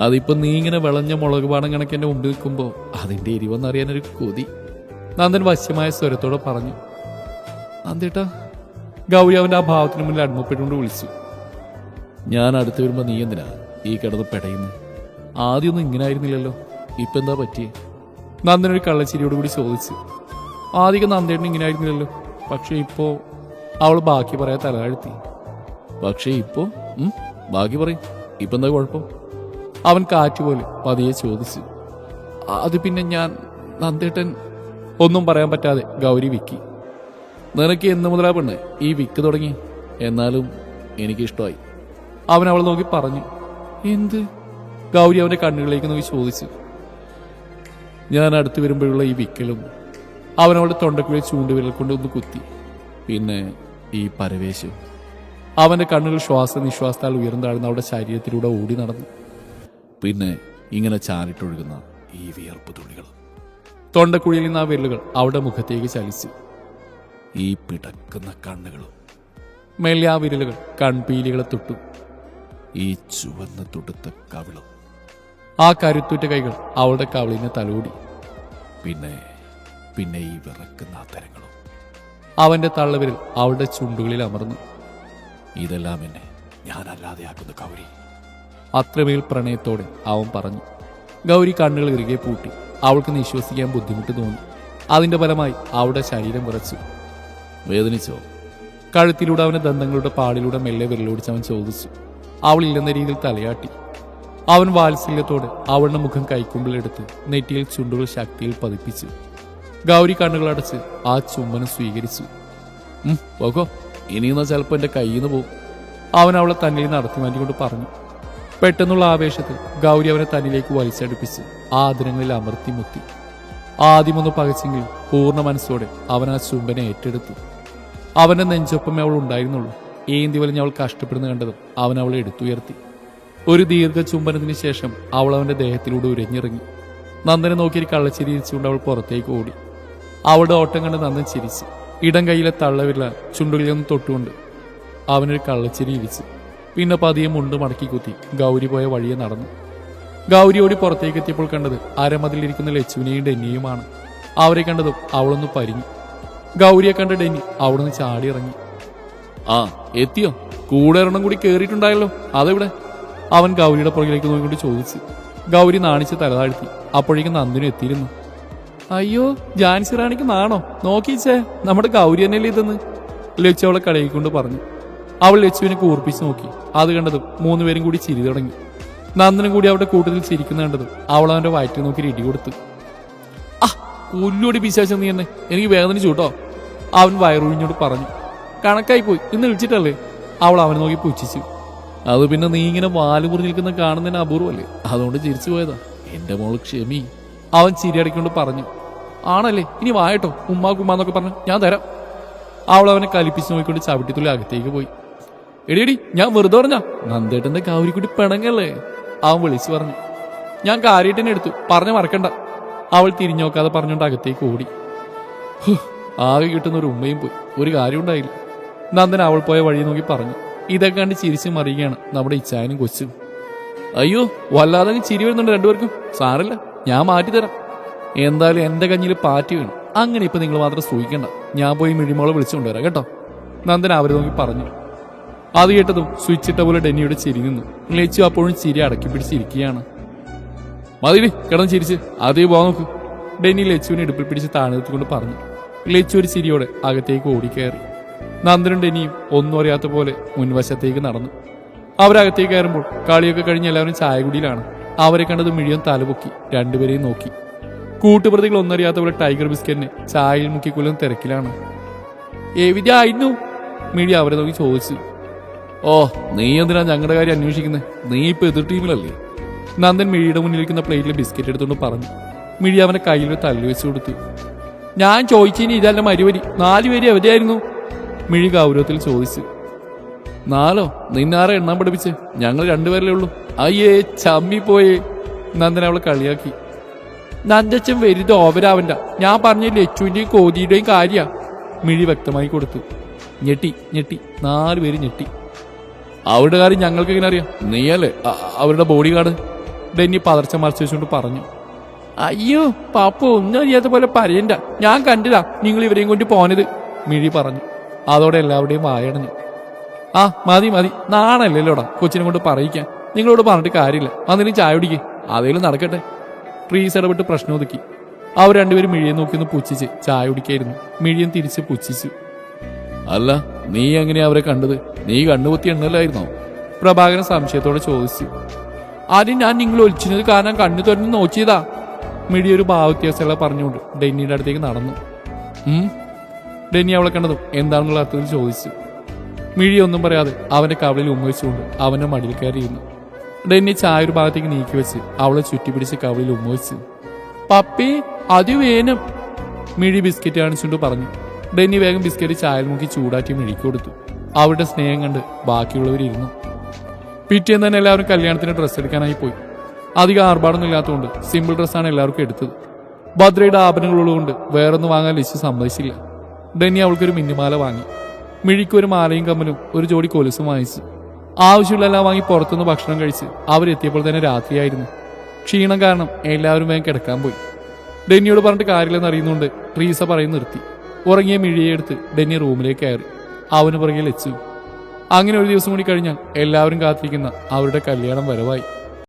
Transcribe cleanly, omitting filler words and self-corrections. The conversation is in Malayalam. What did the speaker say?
അതിപ്പോ നീ ഇങ്ങനെ വിളഞ്ഞ മുളക് പാടം കണക്ക് എന്റെ മുമ്പിൽ നിൽക്കുമ്പോ അതിന്റെ എരിവെന്നറിയാനൊരു കൊതി. നന്ദൻ വശ്യമായ സ്വരത്തോടെ പറഞ്ഞു. നന്ദേട്ടാ. ഗൗരി അവന്റെ ആ ഭാവത്തിന് മുന്നിൽ അടിമപ്പെട്ടുകൊണ്ട് വിളിച്ചു. ഞാൻ അടുത്ത് വരുമ്പോ നീ എന്തിനാ ഈ കിടന്ന് പെടയുന്നു? ആദ്യമൊന്നും ഇങ്ങനെ ആയിരുന്നില്ലല്ലോ, ഇപ്പൊ എന്താ പറ്റിയേ? നന്ദനൊരു കള്ളച്ചിരിയോടുകൂടി ചോദിച്ചു. ആദ്യം നന്ദേട്ടൻ ഇങ്ങനെ ആയിരുന്നില്ലല്ലോ, പക്ഷെ ഇപ്പോ അവൾ ബാക്കി പറയാൻ തലതാഴ്ത്തി. പക്ഷേ ഇപ്പോ ബാക്കി പറയും, ഇപ്പൊ എന്താ കുഴപ്പം? അവൻ കാറ്റുപോലെ പതിയെ ചോദിച്ചു. അത് പിന്നെ ഞാൻ നന്ദേട്ടൻ. ഒന്നും പറയാൻ പറ്റാതെ ഗൗരി വിക്കി. നിനക്ക് എന്ന് മുതലാ പെണ്ണ് ഈ വിക്ക് തുടങ്ങി? എന്നാലും എനിക്കിഷ്ടമായി. അവൻ അവളെ നോക്കി പറഞ്ഞു. എന്ത്? ഗൗരി അവന്റെ കണ്ണുകളിലേക്ക് നോക്കി ചോദിച്ചു. ഞാൻ അടുത്ത് വരുമ്പോഴുള്ള ഈ വിക്കലും. അവൻ അവളുടെ തൊണ്ടക്കുള്ളിൽ ചൂണ്ടുവിരൽ കൊണ്ട് ഒന്ന് കുത്തി. പിന്നെ ഈ പരവേശവും. അവന്റെ കണ്ണുകൾ ശ്വാസനിശ്വാസത്താൽ ഉയർന്നാടുന്ന അവളുടെ ശരീരത്തിലൂടെ ഓടി നടന്നു. പിന്നെ ഇങ്ങനെ ചാലിട്ടൊഴുകുന്ന ഈ വിയർപ്പ് തുള്ളികൾ. തൊണ്ടക്കുഴിയിൽ നിന്ന് ആ വിരലുകൾ അവളുടെ മുഖത്തേക്ക് ചലിച്ചു. ഈ പിടക്കുന്ന കണ്ണുകളും. മെല്ലെ ആ വിരലുകൾ കൺപീലികളെ തൊട്ടു. ഈ ചുവന്ന തുടുത്ത കവിളും. ആ കരുത്തുറ്റ കൈകൾ അവളുടെ കവിളിനെ തലോടി. പിന്നെ ഈ വിറക്കുന്ന അത്തരങ്ങളും. അവന്റെ തള്ളവിരൽ അവളുടെ ചുണ്ടുകളിൽ അമർന്നു. ഇതെല്ലാം എന്നെ ഞാനല്ലാതെയാക്കുന്ന ഗൗരി. അത്രമേൽ പ്രണയത്തോടെ അവൻ പറഞ്ഞു. ഗൗരി കണ്ണുകൾ ഇറുകെ പൂട്ടി. അവൾക്ക് നിശ്വസിക്കാൻ ബുദ്ധിമുട്ട് തോന്നി. അതിന്റെ ഫലമായി അവളുടെ ശരീരം വിറച്ചു. വേദനിച്ചോ? കഴുത്തിലൂടെ അവന്റെ ദന്തങ്ങളുടെ പാടിലൂടെ മെല്ലെ വിരലോടിച്ച് അവൻ ചോദിച്ചു. അവൾ ഇല്ലെന്ന രീതിയിൽ തലയാട്ടി. അവൻ വാത്സല്യത്തോടെ അവളുടെ മുഖം കൈക്കുമ്പിലെടുത്ത് നെറ്റിയിൽ ചുണ്ടുകൾ ശക്തിയിൽ പതിപ്പിച്ചു. ഗൗരി കണ്ണുകളടച്ച് ആ ചുംബനം സ്വീകരിച്ചു. പോകോ, ഇനിയെന്നാ ചിലപ്പോ എന്റെ കയ്യിൽ നിന്ന് പോകും. അവൻ അവളെ തന്നിൽ നടത്തി മാറ്റിക്കൊണ്ട് പറഞ്ഞു. പെട്ടെന്നുള്ള ആവേശത്തിൽ ഗൗരി അവനെ തന്നിലേക്ക് വലിച്ചടുപ്പിച്ച് ആ ആദരങ്ങളിൽ അമർത്തി മുത്തി. ആദ്യമൊന്ന് പകച്ചെങ്കിൽ പൂർണ്ണ മനസ്സോടെ അവൻ ആ ചുംബനെ ഏറ്റെടുത്തു. അവന്റെ നെഞ്ചൊപ്പമേ അവൾ ഉണ്ടായിരുന്നുള്ളൂ. ഏന്തി വലിഞ്ഞ് അവൾ കഷ്ടപ്പെടുന്ന കണ്ടതും അവൻ അവളെ എടുത്തുയർത്തി. ഒരു ദീർഘ ചുംബനത്തിന് ശേഷം അവൾ അവന്റെ ദേഹത്തിലൂടെ ഉരഞ്ഞിറങ്ങി. നന്ദനെ നോക്കി കള്ളച്ചിരി ഇരിച്ചുകൊണ്ട് അവൾ പുറത്തേക്ക് ഓടി. അവളുടെ ഓട്ടം കണ്ട് നന്ദൻ ചിരിച്ചു. ഇടം കൈയിലെ തള്ളവില്ല ചുണ്ടുകളിലൊന്നും തൊട്ടുകൊണ്ട് അവനൊരു കള്ളച്ചിരി ഇരിച്ചു. പിന്നെ പതിയെ മുണ്ട് മടക്കി കുത്തി ഗൗരി പോയ വഴിയെ നടന്നു. ഗൗരി ഓടി പുറത്തേക്ക് എത്തിയപ്പോൾ കണ്ടത് അരമതിലിരിക്കുന്ന ലച്ചുവിനെയും ഡെന്നിയുമാണ്. അവരെ കണ്ടതും അവളൊന്ന് പരിങ്ങി. ഗൗരിയെ കണ്ട ഡെന്നി അവിടുന്ന് ചാടി ഇറങ്ങി. ആ എത്തിയോ? കൂടെ ഒരെണ്ണം കൂടി കേറിയിട്ടുണ്ടായല്ലോ, അതെവിടെ? അവൻ ഗൗരിയുടെ പുറകിലേക്ക് നോക്കിക്കൊണ്ട് ചോദിച്ചു. ഗൗരി നാണിച്ച് തലതാഴ്ത്തി. അപ്പോഴേക്കും നന്ദിനും എത്തിയിരുന്നു. അയ്യോ, ജാൻസി റാണിക്ക് നാണോ? നോക്കിച്ചേ, നമ്മുടെ ഗൗരി തന്നെയല്ലേ ഇതെന്ന് ലച്ചു അവളെ കടയിക്കൊണ്ട് പറഞ്ഞു. അവൾ ലച്ചുവിനെ കൂർപ്പിച്ച് നോക്കി. അത് കണ്ടതും മൂന്നുപേരും കൂടി ചിരി തുടങ്ങി. നന്ദനും കൂടി അവരുടെ കൂട്ടത്തിൽ ചിരിക്കുന്ന കണ്ടതും അവൾ അവന്റെ വയറ്റിൽ നോക്കി ഇടി കൊടുത്തു. ഉല്ലോടി പിശാചം നീ എന്നെ, എനിക്ക് വേദനിച്ചു കേട്ടോ, അവൻ വയറൊഴിഞ്ഞോട് പറഞ്ഞു. കണക്കായി പോയി, ഇന്ന് വിളിച്ചിട്ടല്ലേ? അവൾ അവനെ നോക്കി പുച്ഛിച്ചു. അത് പിന്നെ നീ ഇങ്ങനെ വാല് മുറി നിൽക്കുന്ന കാണുന്നതിന് അപൂർവല്ലേ, അതുകൊണ്ട് ചിരിച്ചു പോയതാ. എന്റെ മോള് ക്ഷമി, അവൻ ചിരി അടക്കൊണ്ട് പറഞ്ഞു. ആണല്ലേ, ഇനി വായട്ടോ, ഉമ്മാന്നൊക്കെ പറഞ്ഞു ഞാൻ തരാം. അവൾ അവനെ കലിപ്പിച്ച് നോക്കിക്കൊണ്ട് ചവിട്ടിത്തുള്ളി അകത്തേക്ക് പോയി. എടിയടി, ഞാൻ വെറുതെ പറഞ്ഞ നന്ദേട്ടന്റെ ഗൗരിക്കുട്ടി പിണങ്ങല്ലേ, അവൻ വിളിച്ചു പറഞ്ഞു. ഞാൻ കാര്യമായിട്ട് എടുത്തു, പറഞ്ഞ മറക്കണ്ട, അവൾ തിരിഞ്ഞു നോക്കാതെ പറഞ്ഞുകൊണ്ട് അകത്തേക്ക് ഓടി. ആകെ കിട്ടുന്ന ഒരു ഉമ്മയും പോയി, ഒരു കാര്യം ഉണ്ടായില്ല. നന്ദൻ അവൾ പോയ വഴി നോക്കി പറഞ്ഞു. ഇതൊക്കെ കണ്ട് ചിരിച്ചു മറിയുകയാണ് നമ്മുടെ ഇച്ചായനും കൊച്ചും. അയ്യോ, വല്ലാതെ ചിരി വരുന്നുണ്ട് രണ്ടുപേർക്കും. സാരല്ല, ഞാൻ മാറ്റിത്തരാം. എന്തായാലും എന്റെ കഞ്ഞിൽ പാറ്റി വീണു. അങ്ങനെ ഇപ്പൊ നിങ്ങൾ മാത്രം സൂഹിക്കണ്ട, ഞാൻ പോയി മിഴിമോളെ വിളിച്ചുകൊണ്ടുവരാം കേട്ടോ, നന്ദൻ അവരെ നോക്കി പറഞ്ഞു. അത് കേട്ടതും സ്വിച്ച് ഇട്ട പോലെ ഡെന്നിയുടെ ചിരി നിന്നു. ലച്ചു അപ്പോഴും ചിരി അടക്കി പിടിച്ചിരിക്കുകയാണ്. മതിരി കിടന്ന് ചിരിച്ച് അതേ പോകാൻ നോക്കൂ, ഡെന്നി ലച്ചുവിനെ ഇടുപ്പിൽ പിടിച്ച് താഴ്ന്നെത്തിക്കൊണ്ട് പറഞ്ഞു. ലച്ചു ഒരു ചിരിയോടെ അകത്തേക്ക് ഓടിക്കയറി. നന്ദനും ഡെന്നിയും ഒന്നും അറിയാത്ത പോലെ മുൻവശത്തേക്ക് നടന്നു. അവരകത്തേക്ക് കയറുമ്പോൾ കളിയൊക്കെ കഴിഞ്ഞ് എല്ലാവരും ചായകുടിയിലാണ്. അവരെ കണ്ടത് മിഴിയും തലപൊക്കി രണ്ടുപേരെയും നോക്കി. കൂട്ടുപ്രതികൾ ഒന്നറിയാത്ത പോലെ ടൈഗർ ബിസ്ക്കറ്റിനെ ചായയിൽ മുക്കിക്കൊല്ലുന്ന തിരക്കിലാണ്. എവിധ ആയിരുന്നു? മിഴി അവരെ നോക്കി ചോദിച്ചു. ഓ, നീ എന്തിനാ ഞങ്ങളുടെ കാര്യം അന്വേഷിക്കുന്നത്? നീ ഇപ്പൊ എതിർ ടീമിലല്ലേ? നന്ദൻ മിഴിയുടെ മുന്നിലിരിക്കുന്ന പ്ലേറ്റിൽ ബിസ്ക്കറ്റ് എടുത്തുകൊണ്ട് പറഞ്ഞു. മിഴി അവന്റെ കയ്യിൽ തല്ലു വെച്ചു കൊടുത്തു. ഞാൻ ചോദിച്ചിനി ഇതല്ല മരുവരി, 4 പേര് എവിടെയായിരുന്നു? മിഴി ഗൗരവത്തിൽ ചോദിച്ചു. 4? നിന്നാരെ എണ്ണാൻ പഠിപ്പിച്ച്? ഞങ്ങൾ 2 പേരല്ലേ ഉള്ളൂ. അയ്യേ, ചമ്മി പോയേ, നന്ദൻ അവളെ കളിയാക്കി. നന്ദച്ചൻ വരുത് ഓവരാവണ്ട, ഞാൻ പറഞ്ഞ ലച്ചുവിന്റെയും കോതിയുടെയും കാര്യ, മിഴി വ്യക്തമായി കൊടുത്തു. ഞെട്ടി 4 പേര് ഞെട്ടി. അവരുടെ കാര്യം ഞങ്ങൾക്ക് എങ്ങനെ അറിയാം? നീയല്ലേ അവരുടെ ബോഡി ഗാർഡ്? ഡെന്നി പതർച്ച മറച്ചു വെച്ചുകൊണ്ട് പറഞ്ഞു. അയ്യോ പാപ്പു, ഒന്നും അറിയാത്ത പോലെ പറയണ്ട, ഞാൻ കണ്ടില്ല നിങ്ങൾ ഇവരെയും കൊണ്ട് പോനത്, മിഴി പറഞ്ഞു. അതോടെ എല്ലാവരുടെയും വായടഞ്ഞു. ആ മതി മതി, നാണല്ലോടാ കൊച്ചിനെ കൊണ്ട് പറയിക്കാൻ. നിങ്ങളോട് പറഞ്ഞിട്ട് കാര്യമില്ല, വന്നിട്ട് ചായ കുടിക്കേ, അതേലും നടക്കട്ടെ. ട്രീസ് ഇടപെട്ട് പ്രശ്നം ഒതുക്കി. അവർ രണ്ടുപേരും മിഴിയെ നോക്കിയൊന്ന് പുച്ഛിച്ച് ചായ കുടിക്കായിരുന്നു. മിഴിയും തിരിച്ച് പുച്ഛിച്ചു. അല്ല, നീ എങ്ങനെയാ അവരെ കണ്ടത്? നീ കണ്ണുപൊത്തി എണ്ണലായിരുന്നോ? പ്രഭാകരൻ സംശയത്തോടെ ചോദിച്ചു. ആദ്യം ഞാൻ നിങ്ങൾ ഒളിച്ചിരുന്നത് കാരണം കണ്ണു തുറന്ന് നോക്കിയതാ. മിഴി ഒരു ഭാവവ്യത്യാസമുള്ള പറഞ്ഞുകൊണ്ട് ഡെന്നിയുടെ അടുത്തേക്ക് നടന്നു. ഡെന്നി അവളെ കണ്ടതും എന്താണെന്നുള്ള അർത്ഥത്തിൽ ചോദിച്ചു. മിഴി ഒന്നും പറയാതെ അവന്റെ കവളിൽ ഉമ്മവെച്ചുകൊണ്ട് അവന്റെ മടിയിൽ കയറിയിരുന്നു. ഡെന്നി ചായ ഒരു ഭാഗത്തേക്ക് നീക്കി വെച്ച് അവളെ ചുറ്റിപ്പിടിച്ച് കവളിൽ ഉമ്മവെച്ചു. പപ്പി അതിവേനം, മിഴി ബിസ്ക്കറ്റ് കാണിച്ചുകൊണ്ട് പറഞ്ഞു. ഡെന്നി വേഗം ബിസ്ക്കറ്റ് ചായൽ മുക്കി ചൂടാറ്റി മിഴിക്ക് കൊടുത്തു. അവരുടെ സ്നേഹം കണ്ട് ബാക്കിയുള്ളവരിരുന്നു. പിറ്റേന്ന് തന്നെ എല്ലാവരും കല്യാണത്തിന് ഡ്രസ്സ് എടുക്കാനായി പോയി. അധികം ആർഭാടൊന്നും ഇല്ലാത്തതുകൊണ്ട് സിമ്പിൾ ഡ്രസ്സാണ് എല്ലാവർക്കും എടുത്തത്. ഭദ്രയുടെ ആഭരണങ്ങളുള്ളതുകൊണ്ട് വേറൊന്നും വാങ്ങാൻ ലിസ്റ്റ് സമ്മതിച്ചില്ല. ഡെന്നി അവൾക്കൊരു മിന്നിമാല വാങ്ങി. മിഴിക്കൊരു മാലയും കമ്മലും ഒരു ജോഡി കൊലുസും വാങ്ങിച്ചു. ആവശ്യമുള്ളതെല്ലാം വാങ്ങി പുറത്തുനിന്ന് ഭക്ഷണം കഴിച്ച് അവരെത്തിയപ്പോൾ തന്നെ രാത്രിയായിരുന്നു. ക്ഷീണം കാരണം എല്ലാവരും വേഗം കിടക്കാൻ പോയി. ഡെന്നിയോട് പറഞ്ഞിട്ട് കാര്യമില്ലെന്ന് അറിയുന്നുണ്ട് ട്രീസ പറയുന്ന നിർത്തി. ഉറങ്ങിയ മിഴിയെ എടുത്ത് ഡെന്നി റൂമിലേക്ക് കയറി. അവന് പുറകെ ലച്ചു. അങ്ങനെ ഒരു ദിവസം കൂടി കഴിഞ്ഞാൽ എല്ലാവരും കാത്തിരിക്കുന്ന അവരുടെ കല്യാണം വരവായി.